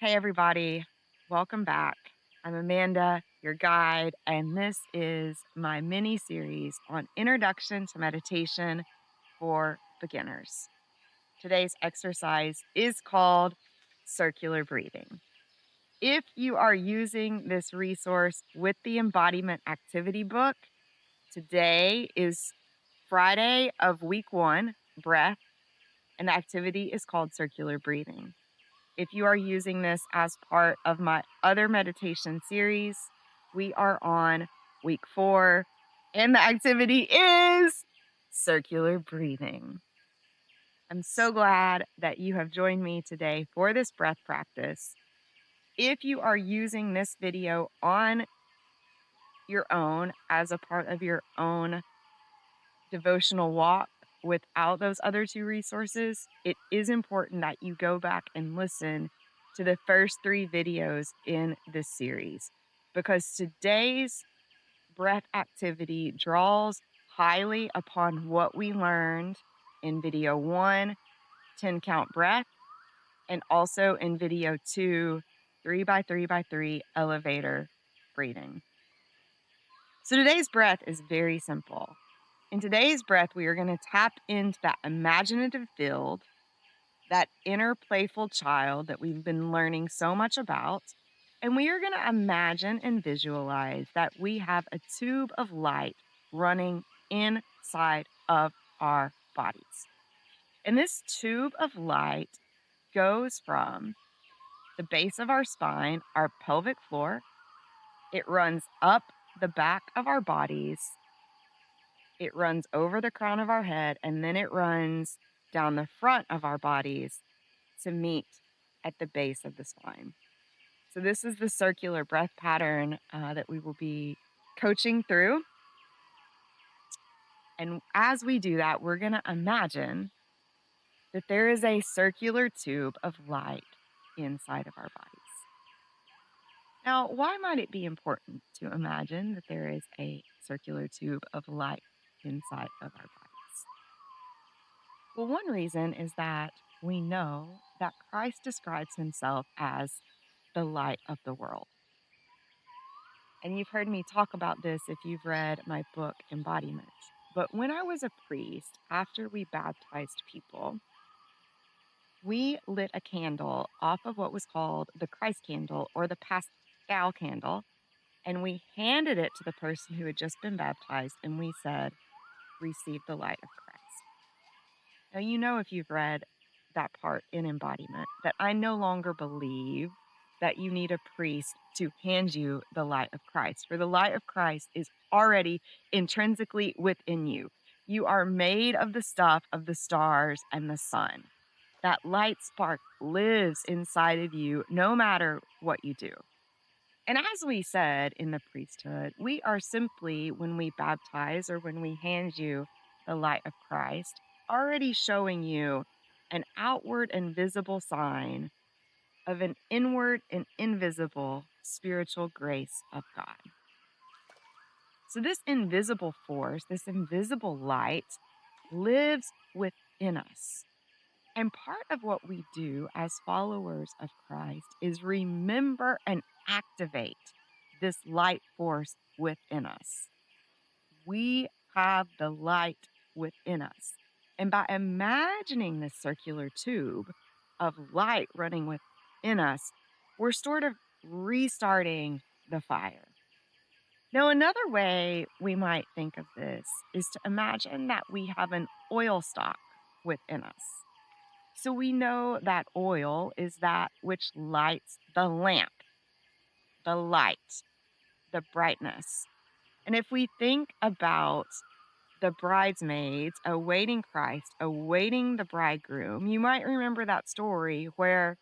Hey, everybody. Welcome back. I'm Amanda, your guide, and this is my mini series on Introduction to Meditation for Beginners. Today's exercise is called circular breathing. If you are using this resource with the Embodiment Activity Book, today is Friday of week 1, breath, and the activity is called circular breathing. If you are using this as part of my other meditation series, we are on week 4, and the activity is circular breathing. I'm so glad that you have joined me today for this breath practice. If you are using this video on your own as a part of your own devotional walk without those other 2 resources, it is important that you go back and listen to the first 3 videos in this series because today's breath activity draws highly upon what we learned in video 1, 10 count breath, and also in video 2, 3 by 3 by 3 elevator breathing. So today's breath is very simple. In today's breath, we are going to tap into that imaginative field, that inner playful child that we've been learning so much about. And we are going to imagine and visualize that we have a tube of light running inside of our bodies. And this tube of light goes from the base of our spine, our pelvic floor. It runs up the back of our bodies. It runs over the crown of our head, and then it runs down the front of our bodies to meet at the base of the spine. So this is the circular breath pattern that we will be coaching through. And as we do that, we're going to imagine that there is a circular tube of light inside of our bodies. Now, why might it be important to imagine that there is a circular tube of light inside of our bodies? Well, one reason is that we know that Christ describes himself as the light of the world. And you've heard me talk about this if you've read my book, InBodyMeant. But when I was a priest, after we baptized people, we lit a candle off of what was called the Christ candle or the Pascal candle, and we handed it to the person who had just been baptized, and we said, "Receive the light of Christ." Now, you know, if you've read that part in embodiment, that I no longer believe that you need a priest to hand you the light of Christ, for the light of Christ is already intrinsically within you. You are made of the stuff of the stars and the sun. That light spark lives inside of you no matter what you do. And as we said in the priesthood, we are simply, when we baptize or when we hand you the light of Christ, already showing you an outward and visible sign of an inward and invisible spiritual grace of God. So, this invisible force, this invisible light, lives within us. And part of what we do as followers of Christ is remember and activate this light force within us. We have the light within us. And by imagining this circular tube of light running within us, we're sort of restarting the fire. Now, another way we might think of this is to imagine that we have an oil stock within us. So we know that oil is that which lights the lamp, the light, the brightness. And if we think about the bridesmaids awaiting Christ, awaiting the bridegroom, you might remember that story where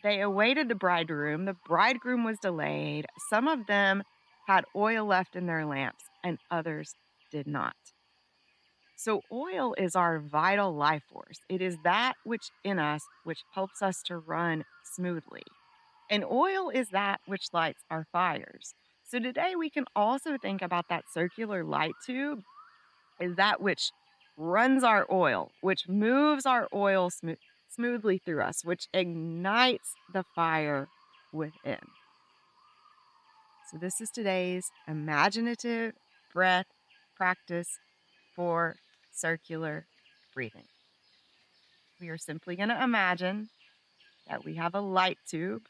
they awaited the bridegroom was delayed. Some of them had oil left in their lamps, and others did not. So, oil is our vital life force. It is that which in us which helps us to run smoothly. And oil is that which lights our fires. So, today we can also think about that circular light tube is that which runs our oil, which moves our oil smoothly through us, which ignites the fire within. So, this is today's imaginative breath practice for circular breathing. We are simply going to imagine that we have a light tube,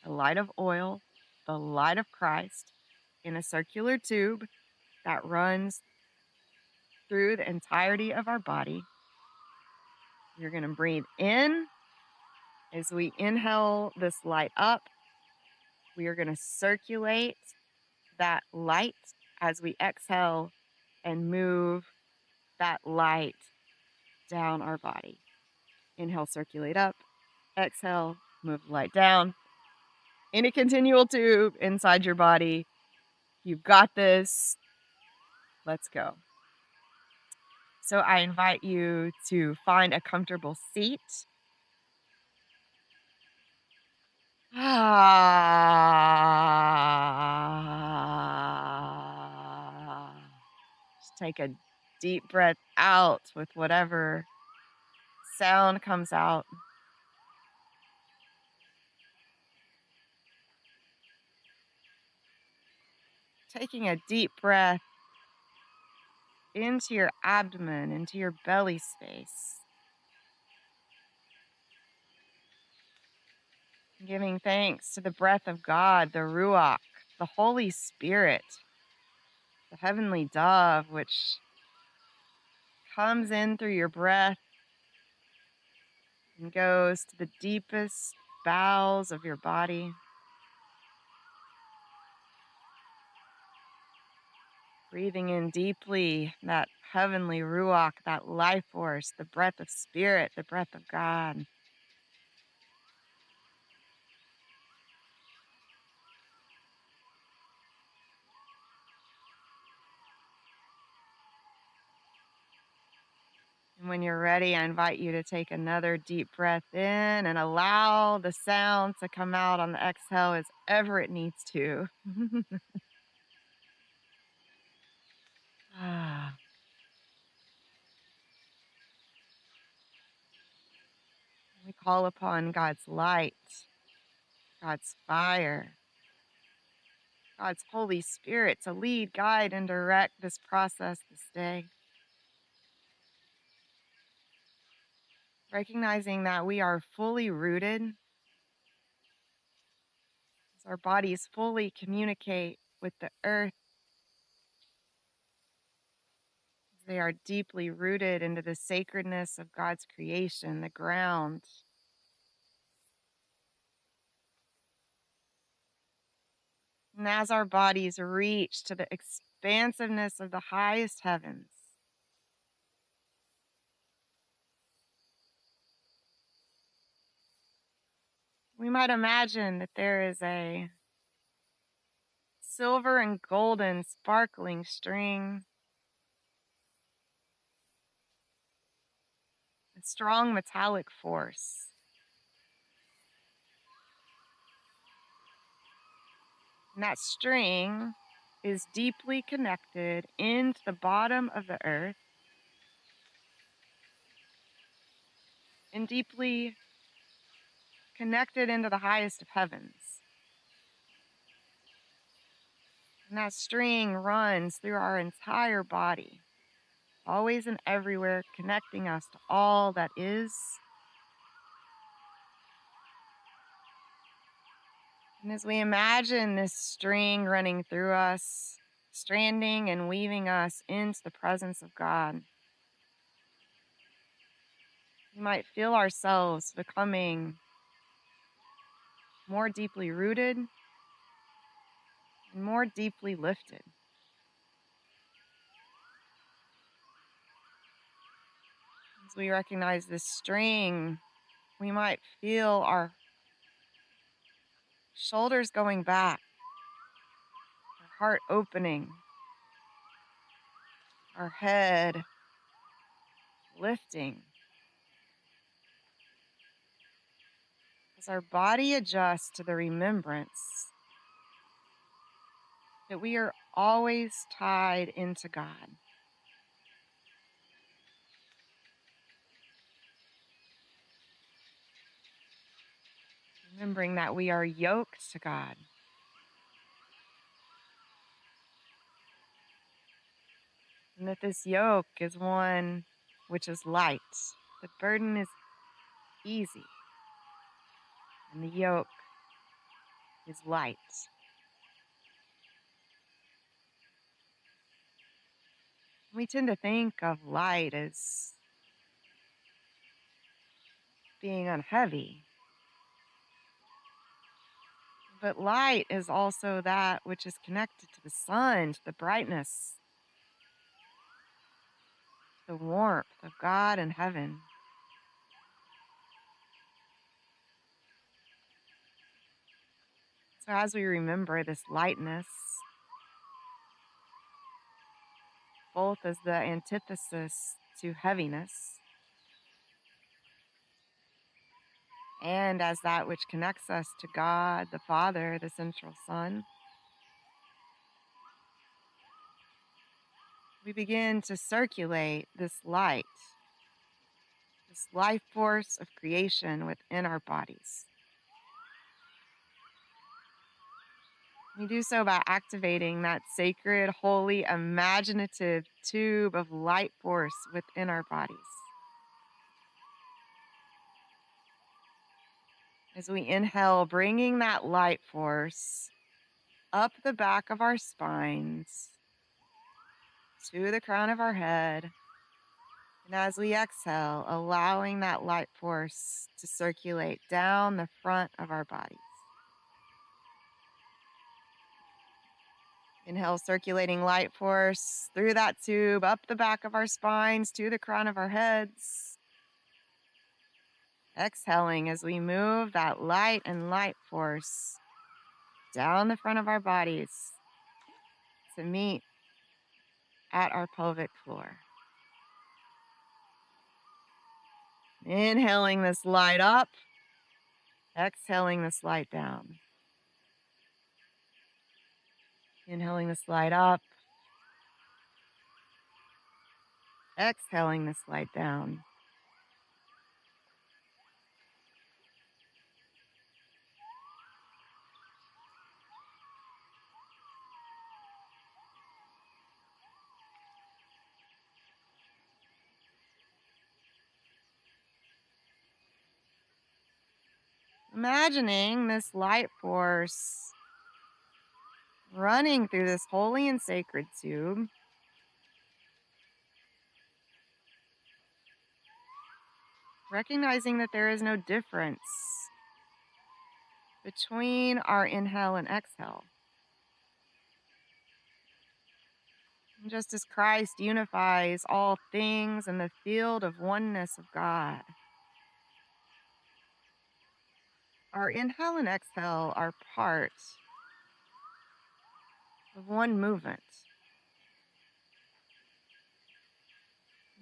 a light of oil, the light of Christ in a circular tube that runs through the entirety of our body. You're going to breathe in. As we inhale this light up, we are going to circulate that light as we exhale and move that light down our body. Inhale, circulate up. Exhale, move the light down. In a continual tube inside your body. You've got this. Let's go. So I invite you to find a comfortable seat. Just take a deep breath out with whatever sound comes out. Taking a deep breath into your abdomen, into your belly space. Giving thanks to the breath of God, the Ruach, the Holy Spirit, the heavenly dove, which comes in through your breath and goes to the deepest bowels of your body. Breathing in deeply that heavenly Ruach, that life force, the breath of Spirit, the breath of God. And when you're ready, I invite you to take another deep breath in and allow the sound to come out on the exhale as ever it needs to. Ah. We call upon God's light, God's fire, God's Holy Spirit to lead, guide, and direct this process this day. Recognizing that we are fully rooted, as our bodies fully communicate with the earth, as they are deeply rooted into the sacredness of God's creation, the ground. And as our bodies reach to the expansiveness of the highest heavens, we might imagine that there is a silver and golden sparkling string, a strong metallic force. And that string is deeply connected into the bottom of the earth and deeply connected into the highest of heavens. And that string runs through our entire body, always and everywhere, connecting us to all that is. And as we imagine this string running through us, stranding and weaving us into the presence of God, we might feel ourselves becoming more deeply rooted and more deeply lifted. As we recognize this string, we might feel our shoulders going back, our heart opening, our head lifting. As our body adjusts to the remembrance that we are always tied into God. remembering that we are yoked to God, and that this yoke is one which is light. The burden is easy, and the yoke is light. We tend to think of light as being unheavy, but light is also that which is connected to the sun, to the brightness, the warmth of God in heaven. So as we remember this lightness, both as the antithesis to heaviness and as that which connects us to God, the Father, the central Son, we begin to circulate this light, this life force of creation within our bodies. We do so by activating that sacred, holy, imaginative tube of light force within our bodies. As we inhale, bringing that light force up the back of our spines to the crown of our head. And as we exhale, allowing that light force to circulate down the front of our bodies. Inhale, circulating light force through that tube, up the back of our spines to the crown of our heads. Exhaling as we move that light and light force down the front of our bodies to meet at our pelvic floor. Inhaling this light up, exhaling this light down. Inhaling this light up, exhaling this light down. Imagining this light force running through this holy and sacred tube, recognizing that there is no difference between our inhale and exhale. And just as Christ unifies all things in the field of oneness of God, our inhale and exhale are part of one movement,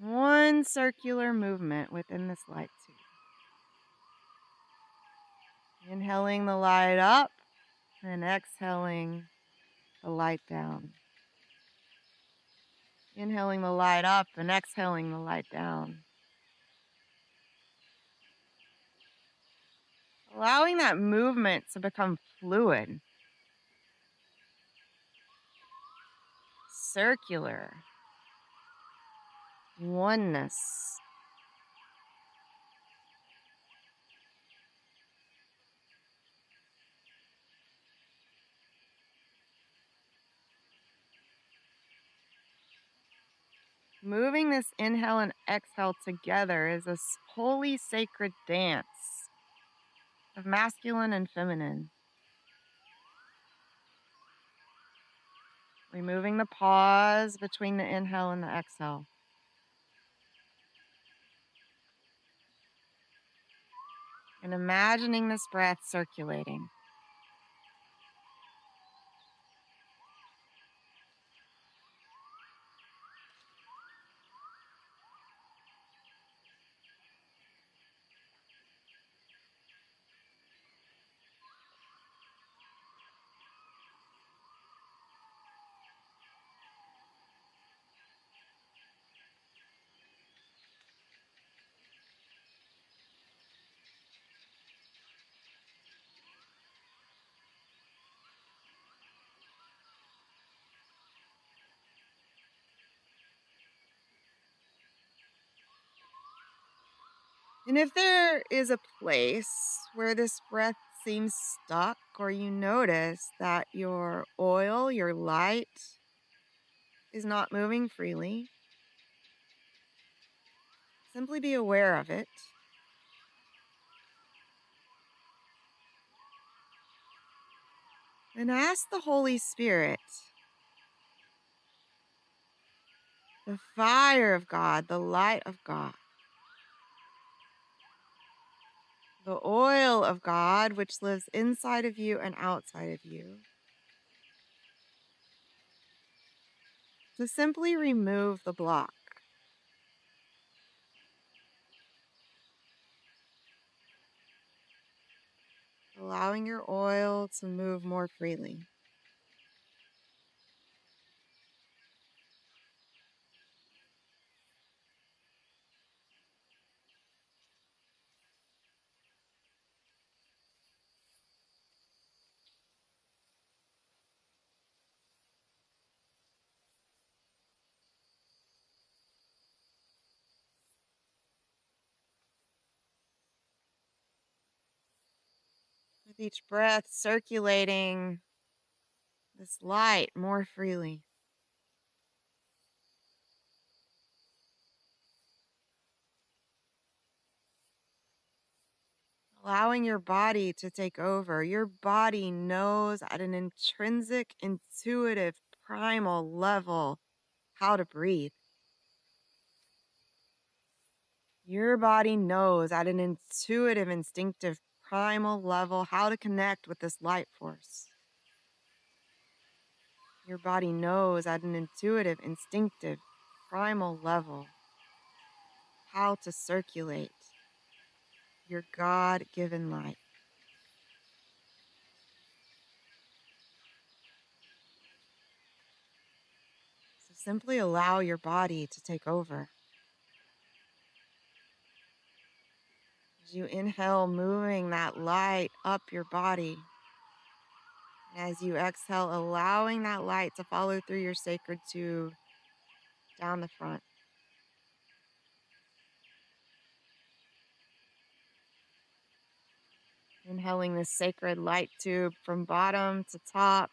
one circular movement within this light tube. Inhaling the light up and exhaling the light down. Inhaling the light up and exhaling the light down. Allowing that movement to become fluid, circular, oneness. Moving this inhale and exhale together is a holy sacred dance of masculine and feminine. Removing the pause between the inhale and the exhale. And imagining this breath circulating. And if there is a place where this breath seems stuck, or you notice that your oil, your light, is not moving freely, simply be aware of it and ask the Holy Spirit, the fire of God, the light of God, the oil of God, which lives inside of you and outside of you, to simply remove the block, allowing your oil to move more freely. With each breath, circulating this light more freely, allowing your body to take over. Your body knows at an intrinsic, intuitive, primal level how to breathe. Your body knows at an intuitive, instinctive, primal level how to connect with this light force. Your body knows at an intuitive, instinctive, primal level how to circulate your God given light. So simply allow your body to take over. As you inhale, moving that light up your body. And as you exhale, allowing that light to follow through your sacred tube down the front. Inhaling this sacred light tube from bottom to top.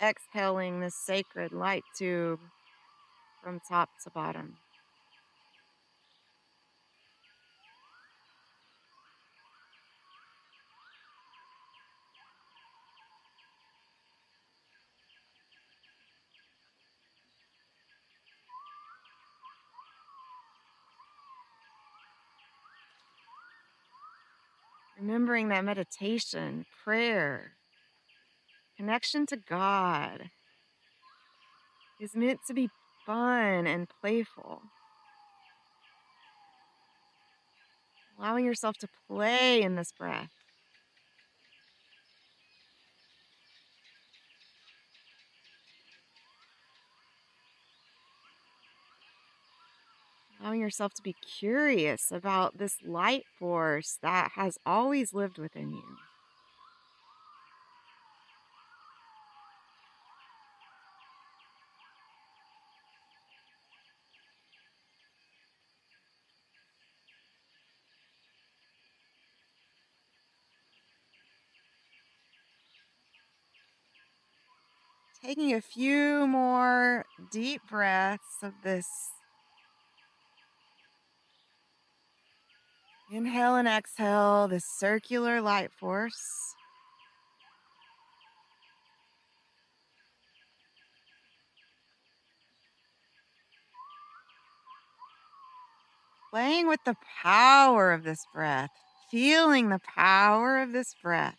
Exhaling this sacred light tube from top to bottom. Remembering that meditation, prayer, connection to God is meant to be fun and playful. Allowing yourself to play in this breath. Allowing yourself to be curious about this light force that has always lived within you. Taking a few more deep breaths of this. Inhale and exhale, this circular light force. Playing with the power of this breath, feeling the power of this breath.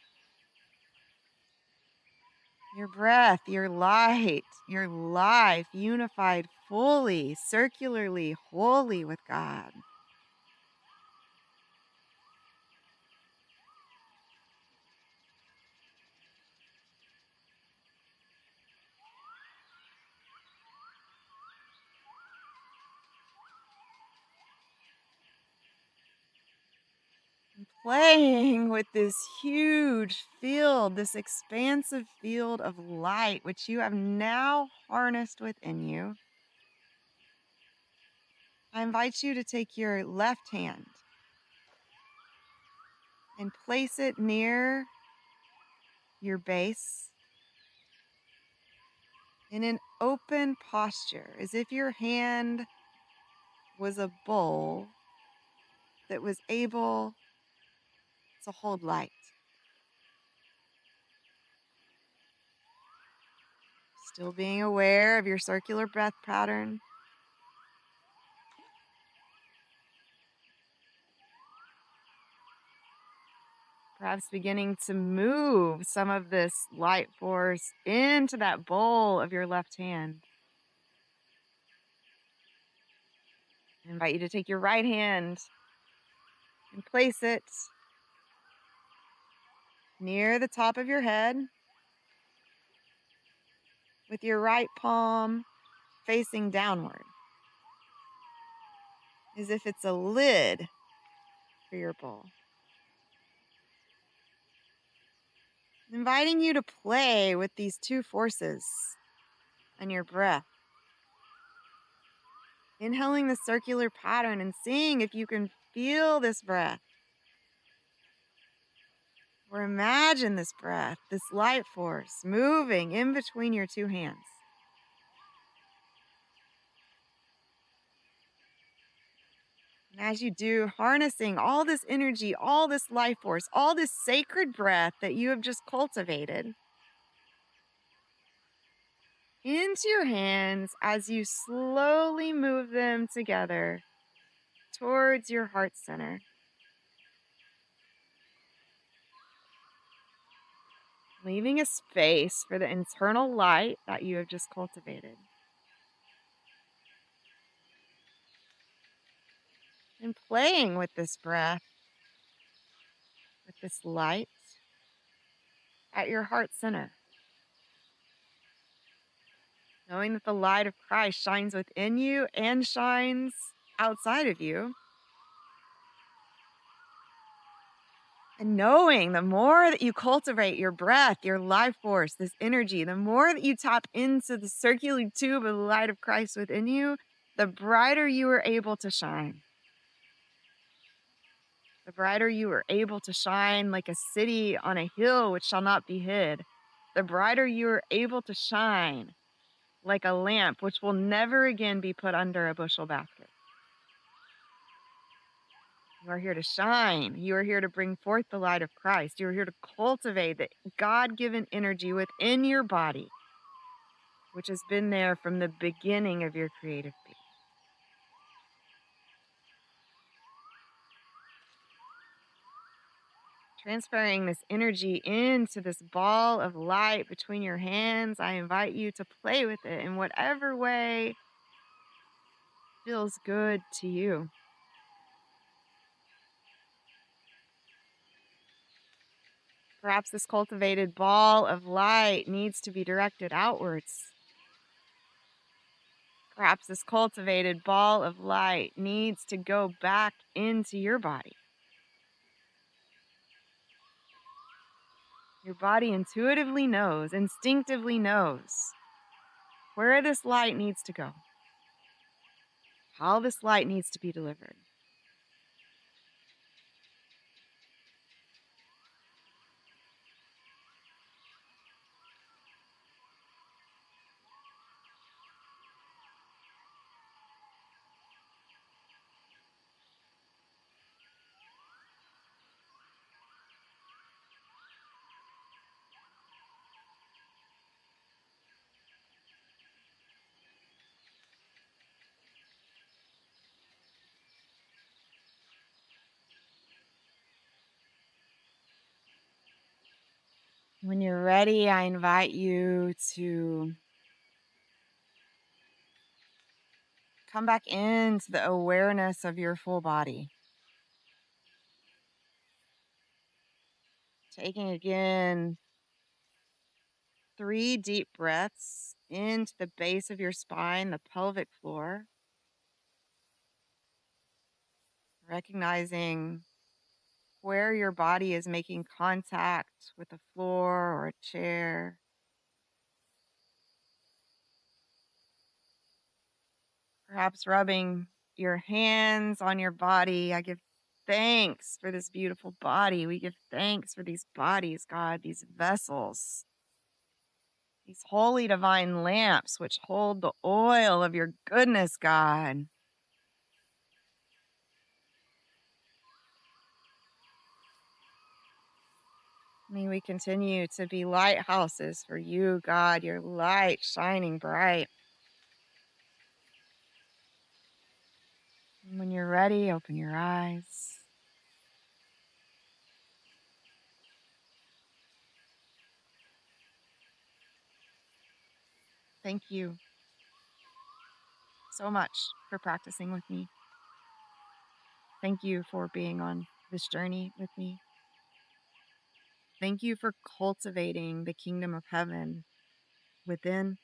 Your breath, your light, your life unified fully, circularly, wholly with God. Playing with this huge field, this expansive field of light, which you have now harnessed within you. I invite you to take your left hand and place it near your base in an open posture, as if your hand was a bowl that was able to hold light. Still being aware of your circular breath pattern. Perhaps beginning to move some of this light force into that bowl of your left hand. I invite you to take your right hand and place it near the top of your head with your right palm facing downward, as if it's a lid for your bowl. Inviting you to play with these two forces and your breath. Inhaling the circular pattern and seeing if you can feel this breath. Or imagine this breath, this light force moving in between your two hands. And as you do, harnessing all this energy, all this life force, all this sacred breath that you have just cultivated into your hands as you slowly move them together towards your heart center. Leaving a space for the internal light that you have just cultivated. And playing with this breath, with this light at your heart center. Knowing that the light of Christ shines within you and shines outside of you. And knowing the more that you cultivate your breath, your life force, this energy, the more that you tap into the circular tube of the light of Christ within you, the brighter you are able to shine. The brighter you are able to shine like a city on a hill which shall not be hid. The brighter you are able to shine like a lamp which will never again be put under a bushel basket. You are here to shine. You are here to bring forth the light of Christ. You are here to cultivate the God given energy within your body, which has been there from the beginning of your creative being. Transferring this energy into this ball of light between your hands, I invite you to play with it in whatever way feels good to you. Perhaps this cultivated ball of light needs to be directed outwards. Perhaps this cultivated ball of light needs to go back into your body. Your body intuitively knows, instinctively knows where this light needs to go, how this light needs to be delivered. When you're ready, I invite you to come back into the awareness of your full body. Taking again 3 deep breaths into the base of your spine, the pelvic floor. Recognizing where your body is making contact with the floor or a chair. Perhaps rubbing your hands on your body. I give thanks for this beautiful body. We give thanks for these bodies, God, these vessels, these holy divine lamps which hold the oil of your goodness, God. May we continue to be lighthouses for you, God, your light shining bright. And when you're ready, open your eyes. Thank you so much for practicing with me. Thank you for being on this journey with me. Thank you for cultivating the kingdom of heaven within.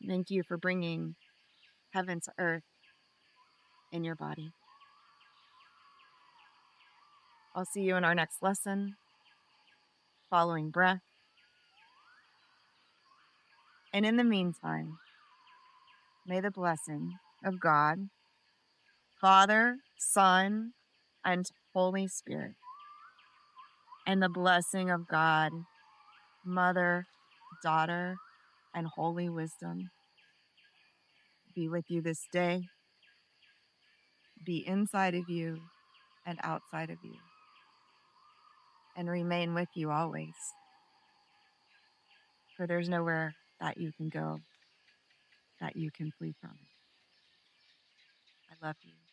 Thank you for bringing heaven to earth in your body. I'll see you in our next lesson, following breath. And in the meantime, may the blessing of God, Father, Son, and Holy Spirit, and the blessing of God, Mother, Daughter, and Holy Wisdom be with you this day, be inside of you and outside of you, and remain with you always. For there's nowhere that you can go that you can flee from. I love you.